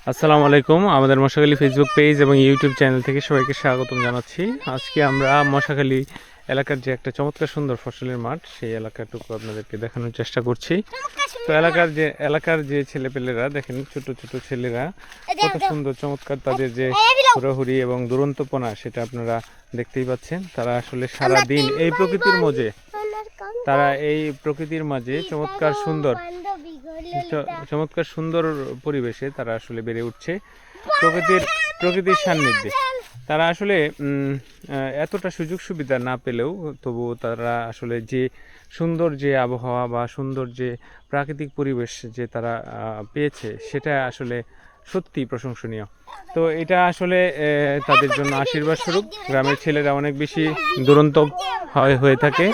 আসসালামু আলাইকুম। আমাদের মশাখালী ফেসবুক পেজ এবং ইউটিউব চ্যানেল থেকে সবাইকে স্বাগতম জানাচ্ছি। আজকে আমরা মশাখালী এলাকার যে একটা চমৎকার সুন্দর ফসলের মাঠ, সেই এলাকাটুকু আপনাদেরকে দেখানোর চেষ্টা করছি। তো এলাকার যে ছেলেপেলেরা দেখেন, ছোট ছোট ছেলেরা কত সুন্দর চমৎকার, তাদের যে হুড়োহুড়ি এবং দুরন্তপনা সেটা আপনারা দেখতেই পাচ্ছেন। তারা আসলে সারা দিন এই প্রকৃতির মাঝে চমৎকার সুন্দর পরিবেশে তারা আসলে বেড়ে উঠছে প্রকৃতির সান্নিধ্যে। তারা আসলে এতটা সুযোগ সুবিধা না পেলেও তবুও তারা আসলে যে সুন্দর যে আবহাওয়া বা সুন্দর যে প্রাকৃতিক পরিবেশ যে তারা পেয়েছে, সেটা আসলে সত্যি প্রশংসনীয়। তো এটা আসলে তাদের জন্য আশীর্বাদ স্বরূপ। গ্রামের ছেলেরা অনেক বেশি দুরন্ত হয়ে থাকে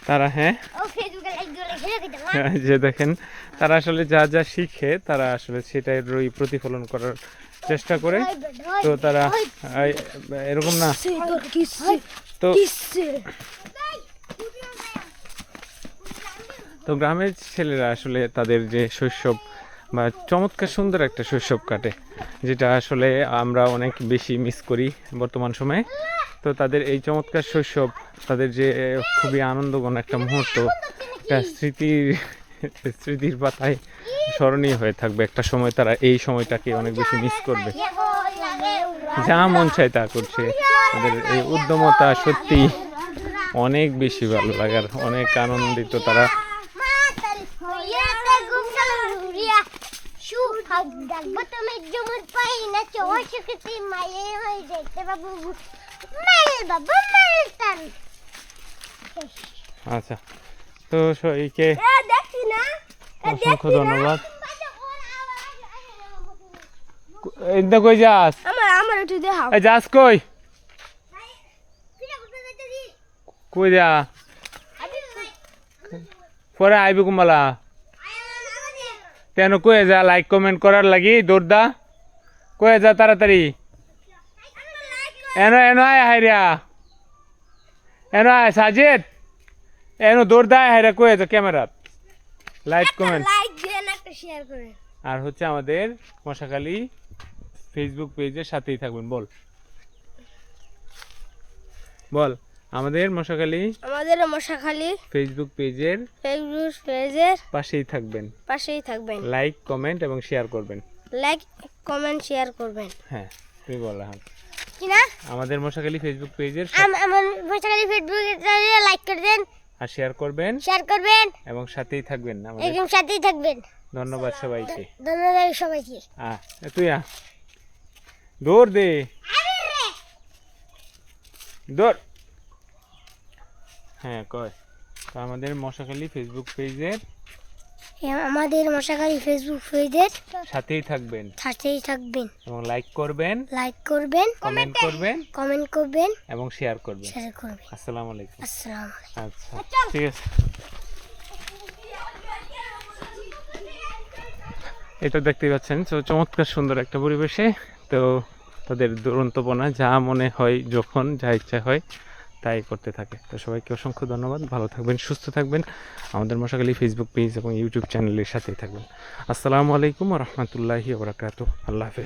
তারা। যে দেখেন, তারা আসলে যা যা শিখে তারা আসলে সেটাই প্রতিফলন করার চেষ্টা করে। তো তারা এরকম না, তো গ্রামের ছেলেরা আসলে তাদের যে শৈশব বা চমৎকার সুন্দর একটা শৈশব কাটে, যেটা আসলে আমরা অনেক বেশি মিস করি বর্তমান সময়ে। তো তাদের এই চমৎকার শৈশব, তাদের যে খুবই আনন্দঘন একটা মুহূর্ত, একটা স্মৃতির পাতায় স্মরণীয় হয়ে থাকবে। একটা সময় তারা এই সময়টাকে অনেক বেশি মিস করবে। যা মন চায় তা করছে, তাদের এই উদ্যমতা সত্যি অনেক বেশি ভালো লাগার, অনেক আনন্দিত তারা। আচ্ছা, তো সবাইকে অসংখ্য ধন্যবাদ। কই যাস? যাস কই? কই যা? পরে আইবি কুম্বালা। কেন কয়ে যা? লাইক কমেন্ট করার লাগি দৌড়দা কয়ে যা তাড়াতাড়ি। এনো আয় হাইরা, এনো আয় সাজিদ, এনো দৌড়দা হাইরা কয়ে যা ক্যামেরা লাইক কমেন্ট আর হচ্ছে আমাদের মশাখালী ফেসবুক পেজের সাথেই থাকবেন। বল আমাদের মশাখালী ফেসবুক পেজের পাশেই থাকবেন। লাইক কমেন্ট এবং শেয়ার করবেন। হ্যাঁ, তুই বল। আমাদের মশাখালী ফেসবুক পেজের লাইক করবেন আর শেয়ার করবেন এবং সাথেই থাকবেন। ধন্যবাদ সবাইকে। তুই দৌড় দে, দৌড়। হ্যাঁ কয়। তো আমাদের মশাখালী ফেসবুক পেজের সাথেই থাকবেন এবং লাইক করবেন, কমেন্ট করবেন এবং শেয়ার করবেন। আসসালামু আলাইকুম। আচ্ছা, ঠিক আছে। এটা দেখতে পাচ্ছেন চমৎকার সুন্দর একটা পরিবেশে। তো তাদের দুরন্তপনা যা মনে হয়, যখন যা ইচ্ছা হয় তাই করতে থাকে। তো সবাইকে অসংখ্য ধন্যবাদ। ভালো থাকবেন, সুস্থ থাকবেন। আমাদের মশাখালী ফেসবুক পেজ এবং ইউটিউব চ্যানেলের সাথেই থাকবেন। আসসালামু আলাইকুম ওয়া রাহমাতুল্লাহি ওয়া বারাকাতুহু। আল্লাহ হাফেজ।